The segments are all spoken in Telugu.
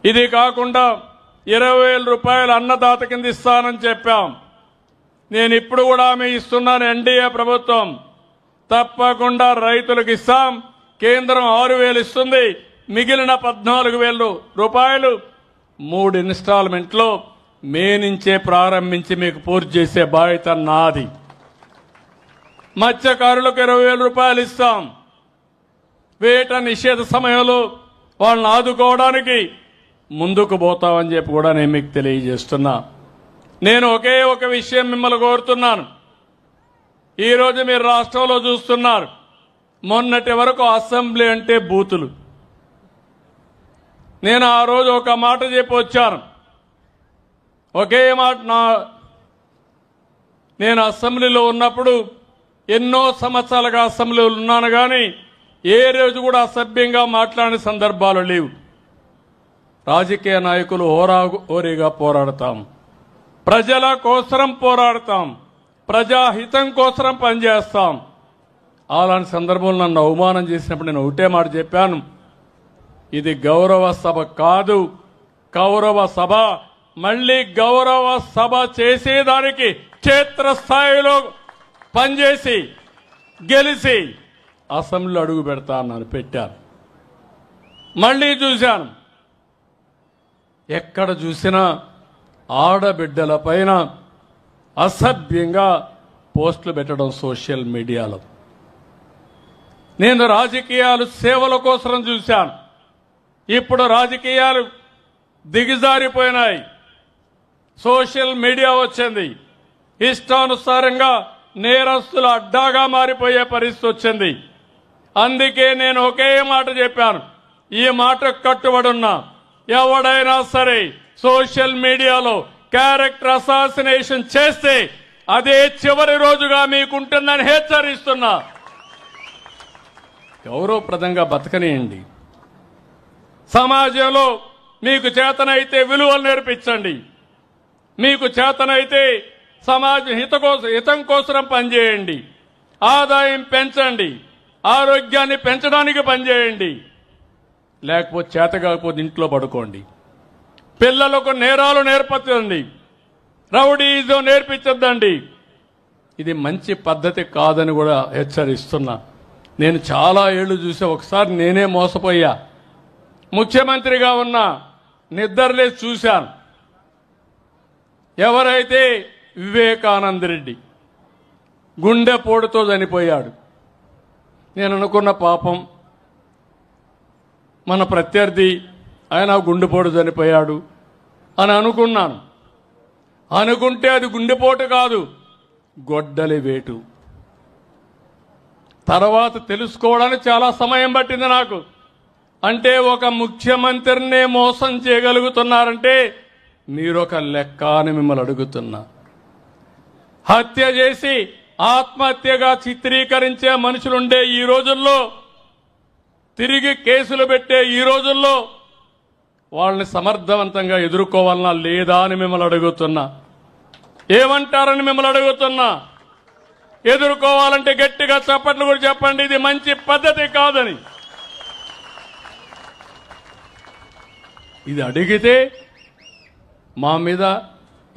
ఇది కాకుండా 20,000 రూపాయలు అన్నదాత కింద ఇస్తానని చెప్పాం. నేను ఇప్పుడు కూడా హామీ ఇస్తున్నాను, ఎన్డీఏ ప్రభుత్వం తప్పకుండా రైతులకు ఇస్తాం. కేంద్రం 6,000 ఇస్తుంది, మిగిలిన 14,000 రూపాయలు 3 ఇన్స్టాల్మెంట్లో మే నుంచే ప్రారంభించి మీకు పూర్తి చేసే బాధ్యత నాది. మత్స్యకారులకు 20,000 రూపాయలు ఇస్తాం. వేట నిషేధ సమయంలో వాళ్ళని ఆదుకోవడానికి ముందుకు పోతామని చెప్పి కూడా నేను మీకు తెలియజేస్తున్నా. నేను ఒకే ఒక విషయం మిమ్మల్ని కోరుతున్నాను. ఈరోజు మీరు రాష్ట్రంలో చూస్తున్నారు, మొన్నటి వరకు అసెంబ్లీ అంటే బూతులు. నేను ఆ రోజు ఒక మాట చెప్పి వచ్చాను. ఒకే మాట, నేను అసెంబ్లీలో ఉన్నప్పుడు ఎన్నో సంవత్సరాలుగా అసెంబ్లీలో ఉన్నాను, కానీ ఏ రోజు కూడా అసభ్యంగా మాట్లాడిన సందర్భాలు లేవు. రాజకీయ నాయకులు హోరాహోరీగా పోరాడతాం, ప్రజల కోసం పోరాడతాం, ప్రజాహితం కోసం పనిచేస్తాం. అలాంటి సందర్భంలో నన్ను అవమానం చేసినప్పుడు నేను ఒకటే మాట చెప్పాను, ఇది గౌరవ సభ కాదు, కౌరవ సభ. మళ్ళీ గౌరవ సభ చేసేదానికి క్షేత్రస్థాయిలో పనిచేసి గెలిచి అసెంబ్లీలో అడుగు పెడతా అన్నాను, పెట్టాను. మళ్ళీ చూశాను, ఎక్కడ చూసినా ఆడబిడ్డల పైన అసభ్యంగా పోస్టులు పెట్టడం సోషల్ మీడియాలో. నేను రాజకీయాలు సేవల కోసం చూశాను. ఇప్పుడు రాజకీయాలు దిగజారిపోయినాయి, సోషల్ మీడియా వచ్చింది, ఇష్టానుసారంగా నేరస్తుల అడ్డాగా మారిపోయే పరిస్థితి వచ్చింది. అందుకే నేను ఒకే మాట చెప్పాను, ఈ మాటకు కట్టుబడి ఉన్నా. ఎవడైనా సరే సోషల్ మీడియాలో క్యారెక్టర్ అసాసినేషన్ చేస్తే అదే చివరి రోజుగా మీకుంటుందని హెచ్చరిస్తున్నా. గౌరవప్రదంగా బతకనియండి. సమాజంలో మీకు చేతనైతే విలువలు నేర్పించండి, మీకు చేతనైతే సమాజ హితం కోసం పనిచేయండి, ఆదాయం పెంచండి, ఆరోగ్యాన్ని పెంచడానికి పనిచేయండి. లేకపోతే చేత కాకపోతే ఇంట్లో పడుకోండి. పిల్లలకు నేరాలు నేర్పించండి, రౌడీజం నేర్పించద్దండి. ఇది మంచి పద్ధతి కాదని కూడా హెచ్చరిస్తున్నా. నేను చాలా ఏళ్లు చూసా, ఒకసారి నేనే మోసపోయా. ముఖ్యమంత్రిగా ఉన్న నిద్రలేసి చూశాను. ఎవరైతే వివేకానంద రెడ్డి గుండెపోటుతో చనిపోయాడు, నేను అనుకున్న పాపం మన ప్రత్యర్థి ఆయన గుండెపోటు చనిపోయాడు అని అనుకున్నాను. అనుకుంటే అది గుండెపోటు కాదు, గొడ్డలి వేటు. తర్వాత తెలుసుకోవడానికి చాలా సమయం పట్టింది నాకు. అంటే ఒక ముఖ్యమంత్రినే మోసం చేయగలుగుతున్నారంటే మీరొక లెక్క అని మిమ్మల్ని అడుగుతున్నా. హత్య చేసి ఆత్మహత్యగా చిత్రీకరించే మనుషులుండే ఈ రోజుల్లో, తిరిగి కేసులు పెట్టే ఈ రోజుల్లో వాళ్ళని సమర్థవంతంగా ఎదుర్కోవాలన్నా లేదా అని మిమ్మల్ని అడుగుతున్నా. ఏమంటారని మిమ్మల్ని అడుగుతున్నా. ఎదుర్కోవాలంటే గట్టిగా చప్పట్లు కూడా చెప్పండి, ఇది మంచి పద్ధతి కాదని. ఇది అడిగితే మా మీద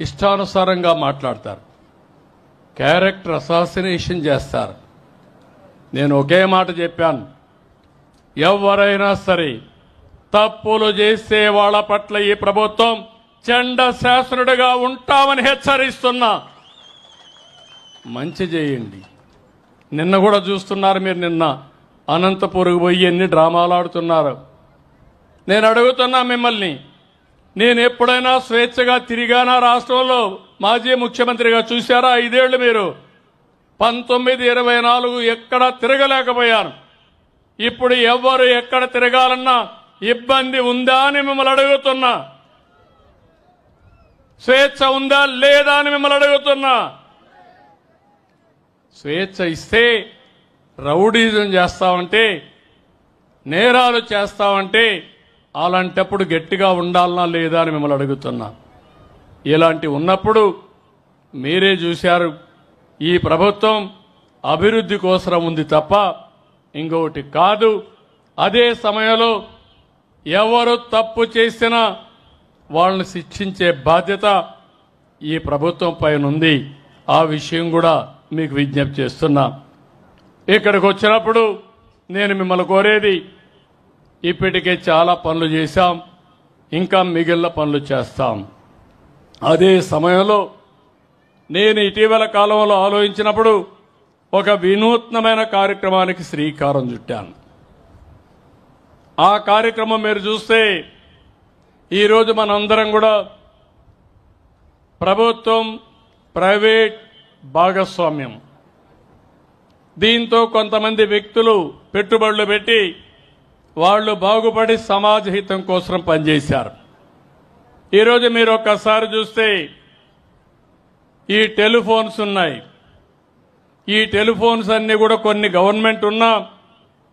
ఇష్టానుసారంగా మాట్లాడతారు, క్యారెక్టర్ అసాసినేషన్ చేస్తారు. నేను ఒకే మాట చెప్పాను, ఎవరైనా సరే తప్పులు చేసే వాళ్ళ పట్ల ఈ ప్రభుత్వం చండ శాసనుడిగా ఉంటామని హెచ్చరిస్తున్నా. మంచి చేయండి. నిన్న కూడా చూస్తున్నారు మీరు, నిన్న అనంతపురం పోయి ఎన్ని డ్రామాలు ఆడుతున్నారు. నేను అడుగుతున్నా మిమ్మల్ని, నేను ఎప్పుడైనా స్వేచ్ఛగా తిరిగానా రాష్ట్రంలో? మాజీ ముఖ్యమంత్రిగా చూశారా 5 ఏళ్లు మీరు? 1924 ఎక్కడ తిరగలేకపోయాను. ఇప్పుడు ఎవరు ఎక్కడ తిరగాలన్నా ఇబ్బంది ఉందా అని మిమ్మల్ని అడుగుతున్నా. స్వేచ్ఛ ఉందా లేదా అని మిమ్మల్ని అడుగుతున్నా. స్వేచ్ఛ ఇస్తే రౌడీజం చేస్తామంటే, నేరాలు చేస్తామంటే అలాంటప్పుడు గట్టిగా ఉండాలనా లేదా అని మిమ్మల్ని అడుగుతున్నా. ఇలాంటి ఉన్నప్పుడు మీరే చూశారు, ఈ ప్రభుత్వం అభివృద్ధి కోసం ఉంది తప్ప ఇంకొకటి కాదు. అదే సమయంలో ఎవరు తప్పు చేసినా వాళ్ళని శిక్షించే బాధ్యత ఈ ప్రభుత్వం పైన ఉంది. ఆ విషయం కూడా మీకు విజ్ఞప్తి చేస్తున్నా. ఇక్కడికి వచ్చినప్పుడు నేను మిమ్మల్ని కోరేది, ఇప్పటికే చాలా పనులు చేశాం, ఇంకా మిగిలిన పనులు చేస్తాం. అదే సమయంలో నేను ఇటీవల కాలంలో ఆలోచించినప్పుడు ఒక వినూత్నమైన కార్యక్రమానికి శ్రీకారం చుట్టాను. ఆ కార్యక్రమం మీరు చూస్తే ఈరోజు మనందరం కూడా ప్రభుత్వం ప్రైవేట్ భాగస్వామ్యం, దీంతో కొంతమంది వ్యక్తులు పెట్టుబడులు పెట్టి వాళ్ళు బాగుపడి సమాజ హితం కోసం పనిచేశారు. ఈరోజు మీరు ఒక్కసారి చూస్తే ఈ టెలిఫోన్స్ ఉన్నాయి. ఈ టెలిఫోన్స్ అన్ని కూడా కొన్ని గవర్నమెంట్ ఉన్న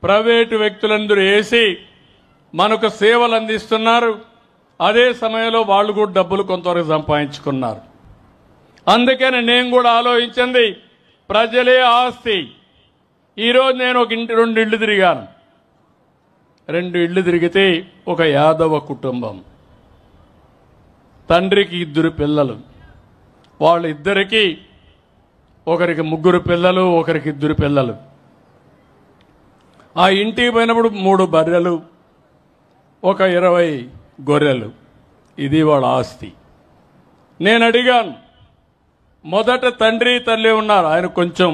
ప్రైవేటు వ్యక్తులందరూ వేసి మనకు సేవలు అందిస్తున్నారు. అదే సమయంలో వాళ్ళు కూడా డబ్బులు కొంతవరకు సంపాదించుకున్నారు. అందుకని నేను కూడా ఆలోచించింది, ప్రజలే ఆస్తి. ఈరోజు నేను ఒక ఇంటి 2 ఇళ్ళు తిరిగాను. 2 ఇళ్ళు తిరిగితే ఒక యాదవ కుటుంబం, తండ్రికి 2 పిల్లలు, వాళ్ళిద్దరికీ ఒకరికి 3 పిల్లలు, ఒకరికి 2 పిల్లలు. ఆ ఇంటికి పోయినప్పుడు 3 బర్రెలు, ఒక 20 గొర్రెలు. ఇది వాళ్ళ ఆస్తి. నేను అడిగాను, మొదట తండ్రి తల్లి ఉన్నారు, ఆయన కొంచెం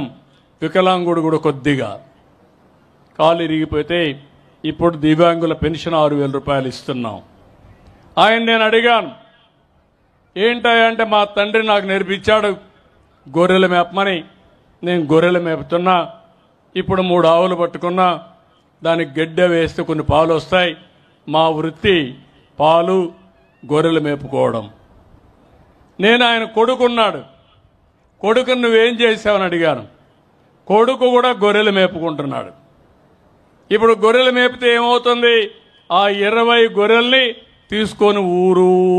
వికలాంగుడు కూడా, కొద్దిగా కాలు ఇరిగిపోతే ఇప్పుడు దివ్యాంగుల పెన్షన్ 6,000 రూపాయలు ఇస్తున్నాం. ఆయన నేను అడిగాను, ఏంటంటే మా తండ్రి నాకు నేర్పించాడు గొర్రెలు మేపమని. నేను గొర్రెలు మేపుతున్నా. ఇప్పుడు 3 ఆవులు పట్టుకున్నా, దానికి గడ్డ వేస్తే కొన్ని పాలు వస్తాయి. మా వృత్తి పాలు, గొర్రెలు మేపుకోవడం. నేను ఆయన కొడుకున్నాడు, కొడుకుని నువ్వేం చేసావని అడిగాను. కొడుకు కూడా గొర్రెలు మేపుకుంటున్నాడు. ఇప్పుడు గొర్రెలు మేపితే ఏమవుతుంది, ఆ 20 గొర్రెల్ని తీసుకొని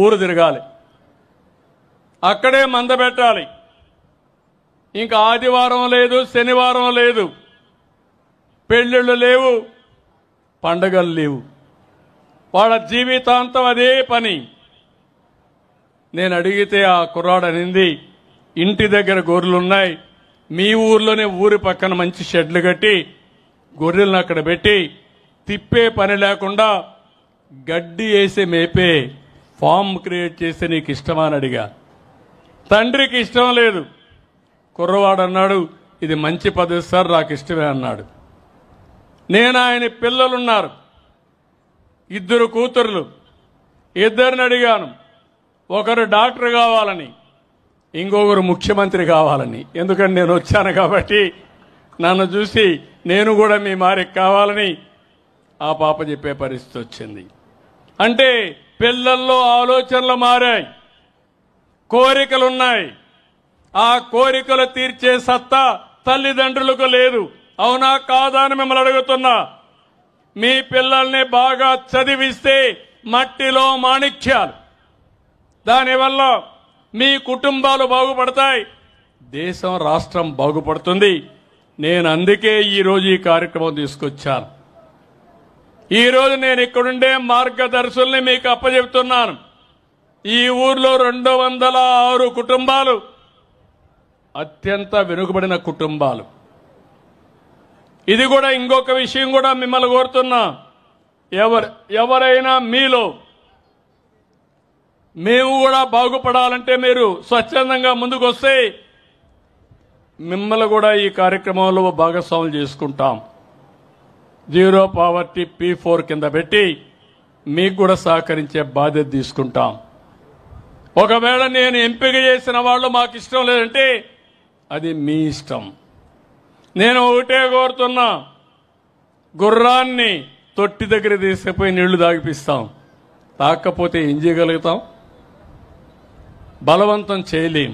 ఊరు తిరగాలి, అక్కడే మంద పెట్టాలి. ఇంకా ఆదివారం లేదు, శనివారం లేదు, పెళ్ళిళ్ళు లేవు, పండగలు లేవు. వాళ్ళ జీవితాంతం అదే పని. నేను అడిగితే ఆ కుర్రాడు అనింది, ఇంటి దగ్గర గొర్రెలున్నాయి, మీ ఊర్లోనే ఊరి పక్కన మంచి షెడ్లు కట్టి గొర్రెలను అక్కడ పెట్టి తిప్పే పని లేకుండా గడ్డి వేసి మేపే ఫామ్ క్రియేట్ చేస్తే నీకు ఇష్టమా అని అడిగా. తండ్రికి ఇష్టం లేదు. కుర్రవాడు అన్నాడు, ఇది మంచి పద్ధతి సార్, నాకు ఇష్టమే అన్నాడు. నేను ఆయన పిల్లలున్నారు, 2 కూతుర్లు, 2 అడిగాను. ఒకరు డాక్టర్ కావాలని, ఇంకొకరు ముఖ్యమంత్రి కావాలని. ఎందుకంటే నేను వచ్చాను కాబట్టి నన్ను చూసి నేను కూడా మీ మారికి కావాలని ఆ పాప చెప్పే పరిస్థితి వచ్చింది. అంటే పిల్లల్లో ఆలోచనలు మారాయి, కోరికలున్నాయి. ఆ కోరికలు తీర్చే సత్తా తల్లిదండ్రులకు లేదు. అవునా కాదా అని మిమ్మల్ని అడుగుతున్నా. మీ పిల్లల్ని బాగా చదివిస్తే మట్టిలో మాణిక్యాలు. దానివల్ల మీ కుటుంబాలు బాగుపడతాయి, దేశం రాష్ట్రం బాగుపడుతుంది. నేను అందుకే ఈరోజు ఈ కార్యక్రమం తీసుకొచ్చాను. ఈరోజు నేను ఇక్కడుండే మార్గదర్శుల్ని మీకు అప్పచెప్తున్నాను. ఈ ఊర్లో 206 కుటుంబాలు అత్యంత వెనుకబడిన కుటుంబాలు. ఇది కూడా ఇంకొక విషయం కూడా మిమ్మల్ని కోరుతున్నా, ఎవరైనా మీలో మేము కూడా బాగుపడాలంటే మీరు స్వచ్ఛందంగా ముందుకు వస్తే మిమ్మల్ని కూడా ఈ కార్యక్రమంలో భాగస్వాములు చేసుకుంటాం. జీరో పావర్టీ P4 కింద పెట్టి మీకు కూడా సహకరించే బాధ్యత తీసుకుంటాం. ఒకవేళ నేను ఎంపిక చేసిన వాళ్ళు మాకు ఇష్టం లేదంటే అది మీ ఇష్టం. నేను ఒకటే కోరుతున్నా, గుర్రాన్ని తొట్టి దగ్గర తీసుకుపోయి నీళ్లు తాగిపిస్తాం, తాకపోతే ఏం చేయగలుగుతాం? బలవంతం చేయలేం.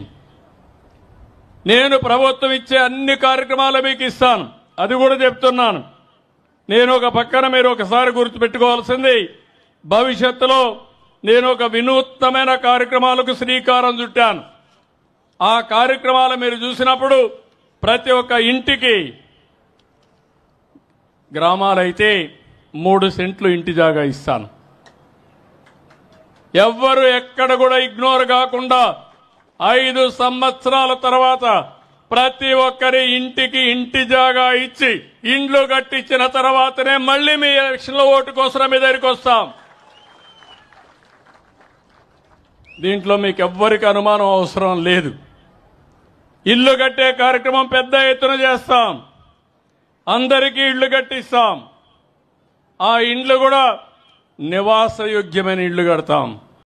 నేను ప్రభుత్వం ఇచ్చే అన్ని కార్యక్రమాలు మీకు ఇస్తాను, అది కూడా చెప్తున్నాను. నేను ఒక పక్కన మీరు ఒకసారి గుర్తుపెట్టుకోవాల్సింది, భవిష్యత్తులో నేను ఒక వినూత్నమైన కార్యక్రమాలకు శ్రీకారం చుట్టాను. ఆ కార్యక్రమాలు మీరు చూసినప్పుడు ప్రతి ఒక్క ఇంటికి, గ్రామాలైతే 3 సెంట్లు ఇంటి జాగా ఇస్తాను, ఎవ్వరు ఎక్కడ కూడా ఇగ్నోర్ కాకుండా 5 సంవత్సరాల తర్వాత ప్రతి ఒక్కరి ఇంటికి ఇంటి జాగా ఇచ్చి ఇండ్లు కట్టించిన తర్వాతనే మళ్ళీ మీ ఎలక్షన్లో ఓటు కోసం మీ దగ్గరికి వస్తాం. దీంట్లో మీకు ఎవ్వరికి అనుమానం అవసరం లేదు. ఇల్లు కట్టే కార్యక్రమం పెద్ద ఎత్తున చేస్తాం. అందరికీ ఇళ్లు కట్టిస్తాం. ఆ ఇండ్లు కూడా నివాసయోగ్యమైన ఇళ్లు కడతాం.